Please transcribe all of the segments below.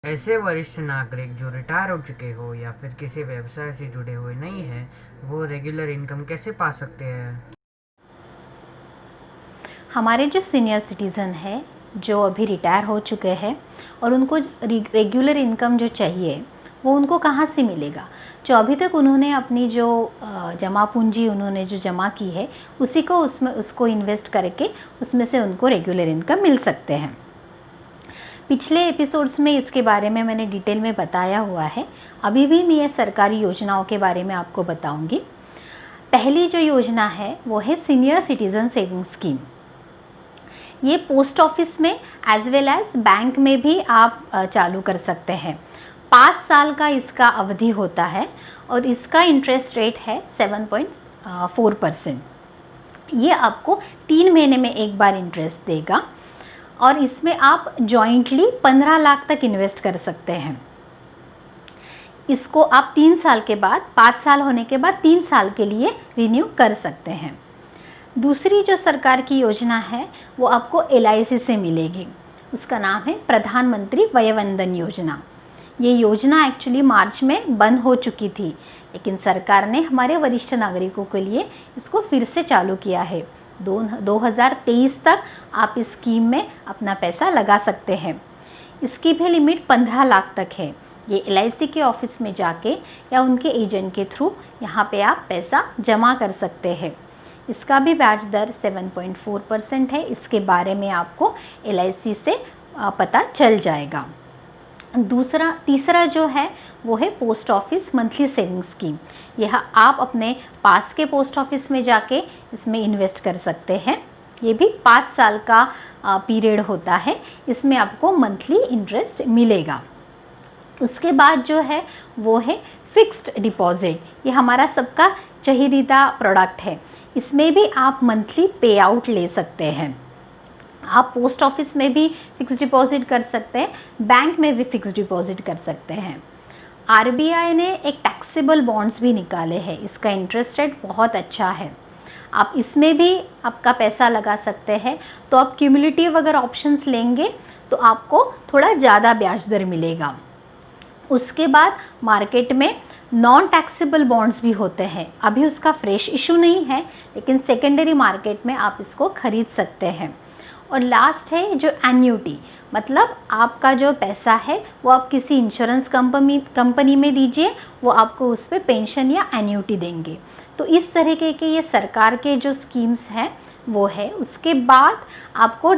ऐसे वरिष्ठ नागरिक जो रिटायर हो चुके हो या फिर किसी व्यवसाय से जुड़े हुए नहीं हैं, वो रेगुलर इनकम कैसे पा सकते हैं? हमारे जो सीनियर सिटीज़न है, जो अभी रिटायर हो चुके हैं और उनको रेगुलर इनकम जो चाहिए, वो उनको कहाँ से मिलेगा? जो अभी तक उन्होंने अपनी जो जमा पूंजी उन्होंने जो जमा की है, उसी को उसको इन्वेस्ट करके उसमें से उनको रेगुलर इनकम मिल सकते हैं। पिछले एपिसोड्स में इसके बारे में मैंने डिटेल में बताया हुआ है। अभी भी मैं ये सरकारी योजनाओं के बारे में आपको बताऊंगी। पहली जो योजना है वो है सीनियर सिटीजन सेविंग स्कीम। ये पोस्ट ऑफिस में एज वेल एज बैंक में भी आप चालू कर सकते हैं। 5 साल का इसका अवधि होता है और इसका इंटरेस्ट रेट है 7.4%। ये आपको 3 महीने में एक बार इंटरेस्ट देगा और इसमें आप जॉइंटली 15 लाख तक इन्वेस्ट कर सकते हैं। इसको आप 3 साल के बाद, 5 साल होने के बाद 3 साल के लिए रिन्यू कर सकते हैं। दूसरी जो सरकार की योजना है वो आपको LIC से मिलेगी। उसका नाम है प्रधानमंत्री वय वंदन योजना। ये योजना एक्चुअली मार्च में बंद हो चुकी थी, लेकिन सरकार ने हमारे वरिष्ठ नागरिकों के लिए इसको फिर से चालू किया है। 2023 तक आप इस स्कीम में अपना पैसा लगा सकते हैं। इसकी भी लिमिट 15 लाख तक है। ये LIC के ऑफिस में जाके या उनके एजेंट के थ्रू यहाँ पे आप पैसा जमा कर सकते हैं। इसका भी ब्याज दर 7.4% है। इसके बारे में आपको LIC से पता चल जाएगा। तीसरा जो है वो है post office monthly saving scheme. यह आप अपने पास के पोस्ट ऑफिस में जाके इसमें इन्वेस्ट कर सकते हैं। ये भी 5 साल का पीरियड होता है। इसमें आपको मंथली इंटरेस्ट मिलेगा। उसके बाद जो है वो है फिक्स्ड डिपॉजिट। ये हमारा सबका चहीता प्रोडक्ट है। इसमें भी आप मंथली पे आउट ले सकते हैं। आप पोस्ट ऑफिस में भी फिक्स डिपॉजिट कर सकते हैं, बैंक में भी फिक्स डिपॉजिट कर सकते हैं। RBI ने एक टैक्सेबल बॉन्ड्स भी निकाले हैं। इसका इंटरेस्ट रेट बहुत अच्छा है। आप इसमें भी आपका पैसा लगा सकते हैं। तो आप क्यूमुलेटिव अगर ऑप्शंस लेंगे तो आपको थोड़ा ज़्यादा ब्याज दर मिलेगा। उसके बाद मार्केट में नॉन टैक्सेबल बॉन्ड्स भी होते हैं। अभी उसका फ्रेश इशू नहीं है, लेकिन सेकेंडरी मार्केट में आप इसको खरीद सकते हैं। और लास्ट है जो एन्युटी, मतलब आपका जो पैसा है वो आप किसी इंश्योरेंस कंपनी में दीजिए, वो आपको उस पर पेंशन या एन्युटी देंगे। तो इस तरीके के ये सरकार के जो स्कीम्स हैं वो है। उसके बाद आपको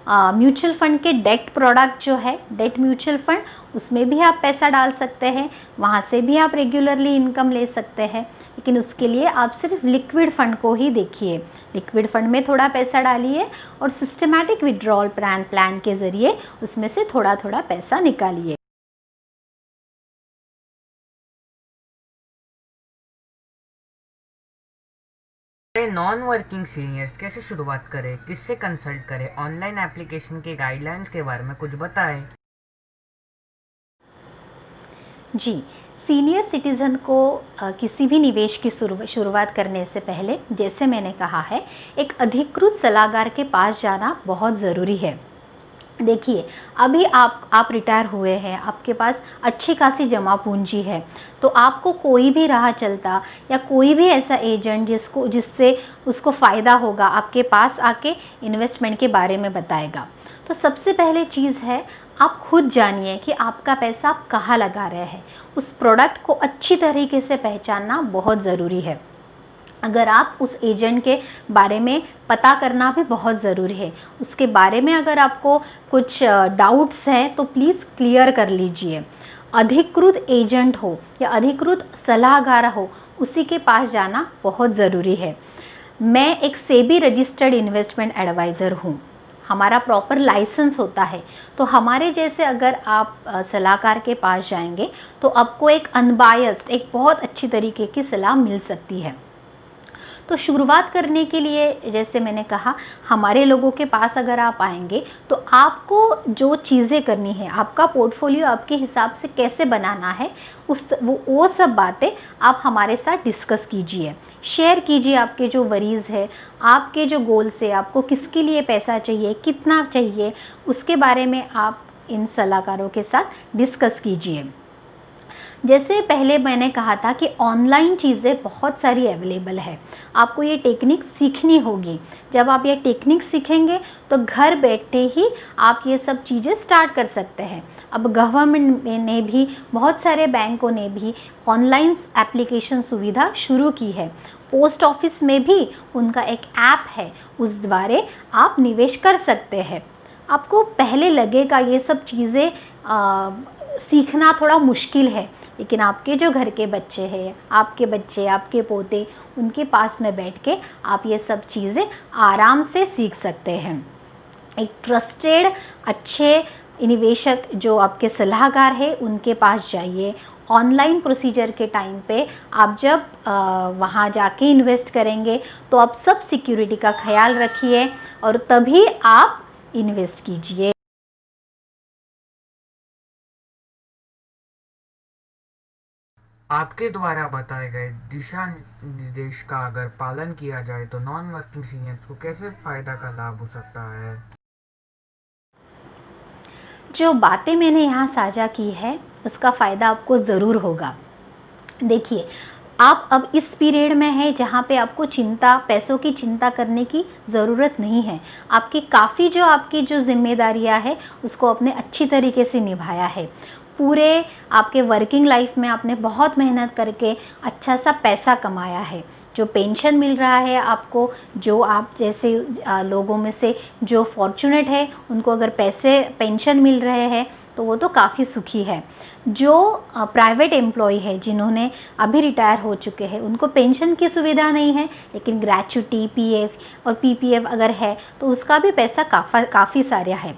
म्यूचुअल फंड के डेट प्रोडक्ट जो है, डेट म्यूचुअल फंड, उसमें भी आप पैसा डाल सकते हैं। वहाँ से भी आप रेगुलरली इनकम ले सकते हैं, लेकिन उसके लिए आप सिर्फ लिक्विड फंड को ही देखिए। लिक्विड फंड में थोड़ा पैसा डालिए और सिस्टमैटिक विड्रॉल प्लान के जरिए उसमें से थोड़ा थोड़ा पैसा निकालिए। नॉन वर्किंग सीनियर्स कैसे शुरुआत करें, किससे कंसल्ट करें, ऑनलाइन एप्लीकेशन के गाइडलाइंस के बारे में कुछ बताएं। जी, सीनियर सिटीजन को किसी भी निवेश की शुरुआत करने से पहले, जैसे मैंने कहा है, एक अधिकृत सलाहकार के पास जाना बहुत ज़रूरी है। देखिए, अभी आप रिटायर हुए हैं, आपके पास अच्छी खासी जमा पूंजी है, तो आपको कोई भी राह चलता या कोई भी ऐसा एजेंट जिससे उसको फ़ायदा होगा, आपके पास आके इन्वेस्टमेंट के बारे में बताएगा। तो सबसे पहले चीज़ है, आप खुद जानिए कि आपका पैसा आप कहाँ लगा रहे हैं। उस प्रोडक्ट को अच्छी तरीके से पहचानना बहुत ज़रूरी है। अगर आप उस एजेंट के बारे में पता करना भी बहुत ज़रूरी है। उसके बारे में अगर आपको कुछ डाउट्स हैं तो प्लीज़ क्लियर कर लीजिए। अधिकृत एजेंट हो या अधिकृत सलाहकार हो, उसी के पास जाना बहुत ज़रूरी है। मैं एक सेबी रजिस्टर्ड इन्वेस्टमेंट एडवाइज़र हूँ। हमारा प्रॉपर लाइसेंस होता है। तो हमारे जैसे अगर आप सलाहकार के पास जाएंगे तो आपको एक अनबायस्ड, एक बहुत अच्छी तरीके की सलाह मिल सकती है। तो शुरुआत करने के लिए, जैसे मैंने कहा, हमारे लोगों के पास अगर आप आएंगे तो आपको जो चीज़ें करनी है, आपका पोर्टफोलियो आपके हिसाब से कैसे बनाना है, वो सब बातें आप हमारे साथ डिस्कस कीजिए, शेयर कीजिए आपके जो वरीज़ है, आपके जो गोल्स है, आपको किसके लिए पैसा चाहिए, कितना चाहिए, उसके बारे में आप इन सलाहकारों के साथ डिस्कस कीजिए। जैसे पहले मैंने कहा था कि ऑनलाइन चीज़ें बहुत सारी अवेलेबल है, आपको ये टेक्निक सीखनी होगी। जब आप ये टेक्निक सीखेंगे तो घर बैठे ही आप ये सब चीज़ें स्टार्ट कर सकते हैं। अब गवर्नमेंट ने भी, बहुत सारे बैंकों ने भी ऑनलाइन एप्लीकेशन सुविधा शुरू की है। पोस्ट ऑफिस में भी उनका एक ऐप है, उस द्वारा आप निवेश कर सकते हैं। आपको पहले लगेगा ये सब चीज़ें सीखना थोड़ा मुश्किल है, लेकिन आपके जो घर के बच्चे हैं, आपके बच्चे, आपके पोते, उनके पास में बैठ के आप ये सब चीज़ें आराम से सीख सकते हैं। एक ट्रस्टेड अच्छे निवेशक जो आपके सलाहकार है, उनके पास जाइए। ऑनलाइन प्रोसीजर के टाइम पे आप जब वहाँ जाके इन्वेस्ट करेंगे तो आप सब सिक्योरिटी का ख्याल रखिए और तभी आप इन्वेस्ट कीजिए। आपके द्वारा बताए गए दिशा निर्देश का अगर पालन किया जाए तो नॉन वर्किंग सीनियर्स को कैसे फायदा का लाभ हो सकता है? जो बातें मैंने यहाँ साझा की है, उसका फ़ायदा आपको ज़रूर होगा। देखिए, आप अब इस पीरियड में हैं जहाँ पे आपको पैसों की चिंता करने की ज़रूरत नहीं है। आपकी काफ़ी जो आपकी जो ज़िम्मेदारियाँ हैं, उसको आपने अच्छी तरीके से निभाया है। पूरे आपके वर्किंग लाइफ में आपने बहुत मेहनत करके अच्छा सा पैसा कमाया है। जो पेंशन मिल रहा है आपको, जो आप जैसे लोगों में से जो फॉर्चुनेट है, उनको अगर पेंशन मिल रहे हैं, तो वो तो काफ़ी सुखी है। जो प्राइवेट एम्प्लॉय है, जिन्होंने अभी रिटायर हो चुके हैं, उनको पेंशन की सुविधा नहीं है, लेकिन ग्रेच्युटी, पीएफ और पीपीएफ अगर है तो उसका भी पैसा काफ़ी सारा है।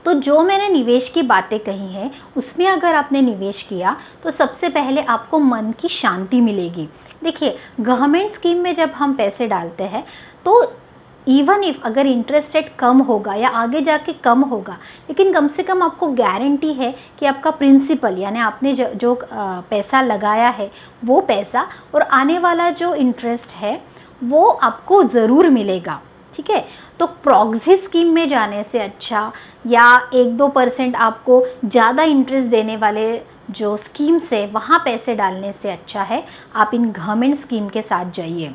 तो जो मैंने निवेश की बातें कही हैं, उसमें अगर आपने निवेश किया तो सबसे पहले आपको मन की शांति मिलेगी। देखिए, गवर्नमेंट स्कीम में जब हम पैसे डालते हैं तो इवन इफ अगर इंटरेस्ट रेट कम होगा या आगे जाके कम होगा, लेकिन कम से कम आपको गारंटी है कि आपका प्रिंसिपल यानी आपने जो पैसा लगाया है, वो पैसा और आने वाला जो इंटरेस्ट है वो आपको ज़रूर मिलेगा। ठीक है, तो प्रॉक्सी स्कीम में जाने से अच्छा या 1-2% आपको ज़्यादा इंटरेस्ट देने वाले जो स्कीम्स है, वहाँ पैसे डालने से अच्छा है आप इन गवर्नमेंट स्कीम के साथ जाइए।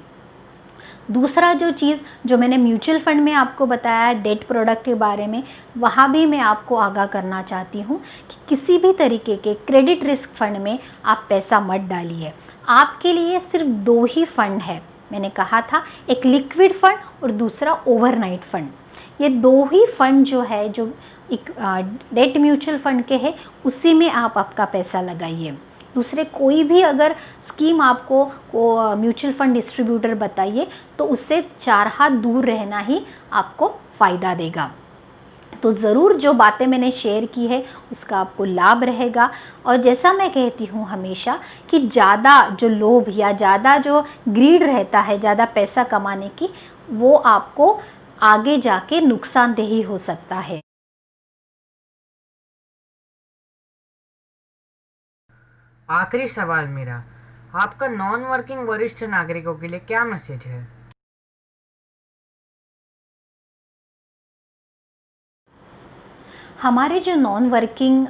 दूसरा जो चीज़ जो मैंने म्यूचुअल फंड में आपको बताया, डेट प्रोडक्ट के बारे में, वहाँ भी मैं आपको आगाह करना चाहती हूँ कि किसी भी तरीके के क्रेडिट रिस्क फंड में आप पैसा मत डालिए। आपके लिए सिर्फ 2 ही फंड है, मैंने कहा था, एक लिक्विड फंड और दूसरा ओवरनाइट फंड। ये 2 ही फंड जो है, जो एक डेट म्यूचुअल फंड के है, उसी में आप आपका पैसा लगाइए। दूसरे कोई भी अगर स्कीम आपको म्यूचुअल फंड डिस्ट्रीब्यूटर बताइए तो उससे 4 हाथ दूर रहना ही आपको फ़ायदा देगा। तो ज़रूर जो बातें मैंने शेयर की है उसका आपको लाभ रहेगा। और जैसा मैं कहती हूँ हमेशा कि ज़्यादा जो लोभ या ज़्यादा जो ग्रीड रहता है ज़्यादा पैसा कमाने की, वो आपको आगे जाके नुकसानदेही हो सकता है। आखिरी सवाल मेरा, आपका नॉन वर्किंग वरिष्ठ नागरिकों के लिए क्या मैसेज है? हमारे जो नॉन वर्किंग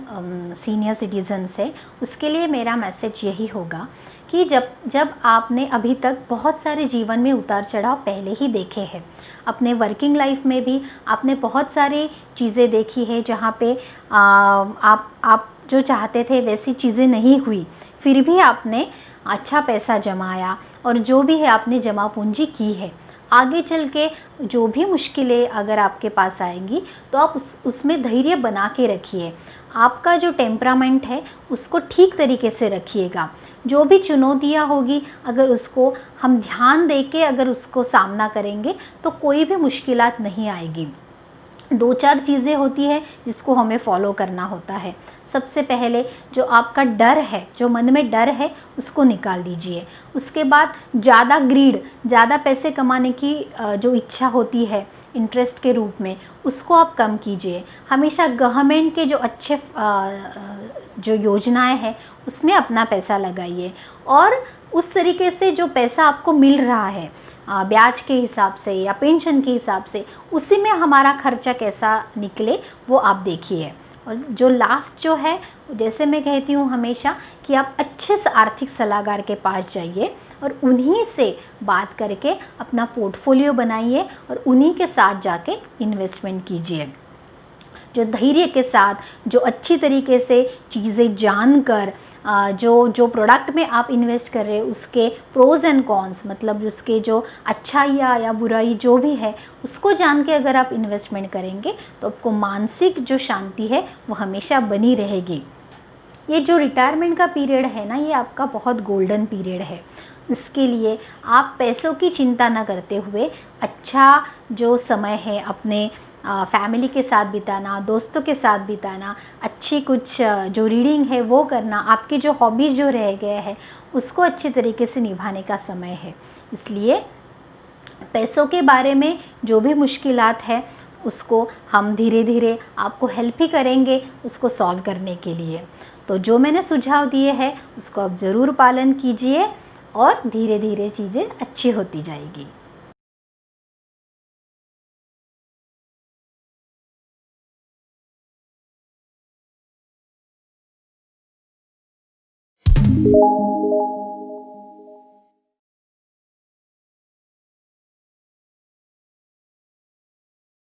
सीनियर सिटीजन्स है, उसके लिए मेरा मैसेज यही होगा कि जब आपने अभी तक बहुत सारे जीवन में उतार चढ़ाव पहले ही देखे हैं, अपने वर्किंग लाइफ में भी आपने बहुत सारी चीज़ें देखी है जहाँ पे आप जो चाहते थे वैसी चीज़ें नहीं हुई, फिर भी आपने अच्छा पैसा जमाया और जो भी है आपने जमा पूंजी की है। आगे चल के जो भी मुश्किलें अगर आपके पास आएंगी तो आप उसमें धैर्य बना के रखिए। आपका जो टेम्परामेंट है उसको ठीक तरीके से रखिएगा। जो भी चुनौतियाँ होगी, अगर उसको हम ध्यान दे के अगर उसको सामना करेंगे तो कोई भी मुश्किलात नहीं आएगी। 2-4 चीज़ें होती है जिसको हमें फॉलो करना होता है। सबसे पहले जो आपका डर है, जो मन में डर है, उसको निकाल दीजिए। उसके बाद ज़्यादा ग्रीड, ज़्यादा पैसे कमाने की जो इच्छा होती है इंटरेस्ट के रूप में, उसको आप कम कीजिए। हमेशा गवर्नमेंट के जो अच्छे जो योजनाएं हैं उसमें अपना पैसा लगाइए। और उस तरीके से जो पैसा आपको मिल रहा है ब्याज के हिसाब से या पेंशन के हिसाब से, उसी में हमारा खर्चा कैसा निकले वो आप देखिए। और जो लास्ट जो है, जैसे मैं कहती हूँ हमेशा कि आप अच्छे से आर्थिक सलाहकार के पास जाइए और उन्हीं से बात करके अपना पोर्टफोलियो बनाइए और उन्हीं के साथ जाके इन्वेस्टमेंट कीजिए। जो धैर्य के साथ, जो अच्छी तरीके से चीज़ें जानकर जो प्रोडक्ट में आप इन्वेस्ट कर रहे हैं उसके प्रोज एंड कॉन्स, मतलब उसके जो अच्छाई या बुराई जो भी है उसको जान के अगर आप इन्वेस्टमेंट करेंगे तो आपको मानसिक जो शांति है वो हमेशा बनी रहेगी। ये जो रिटायरमेंट का पीरियड है ना, ये आपका बहुत गोल्डन पीरियड है। इसके लिए आप पैसों की चिंता न करते हुए अच्छा जो समय है अपने फैमिली के साथ बिताना, दोस्तों के साथ बिताना, अच्छी कुछ जो रीडिंग है वो करना, आपके जो हॉबीज जो रह गए हैं उसको अच्छे तरीके से निभाने का समय है। इसलिए पैसों के बारे में जो भी मुश्किलात है उसको हम धीरे धीरे आपको हेल्प ही करेंगे उसको सॉल्व करने के लिए। तो जो मैंने सुझाव दिए हैं उसको आप ज़रूर पालन कीजिए और धीरे धीरे चीज़ें अच्छी होती जाएगी।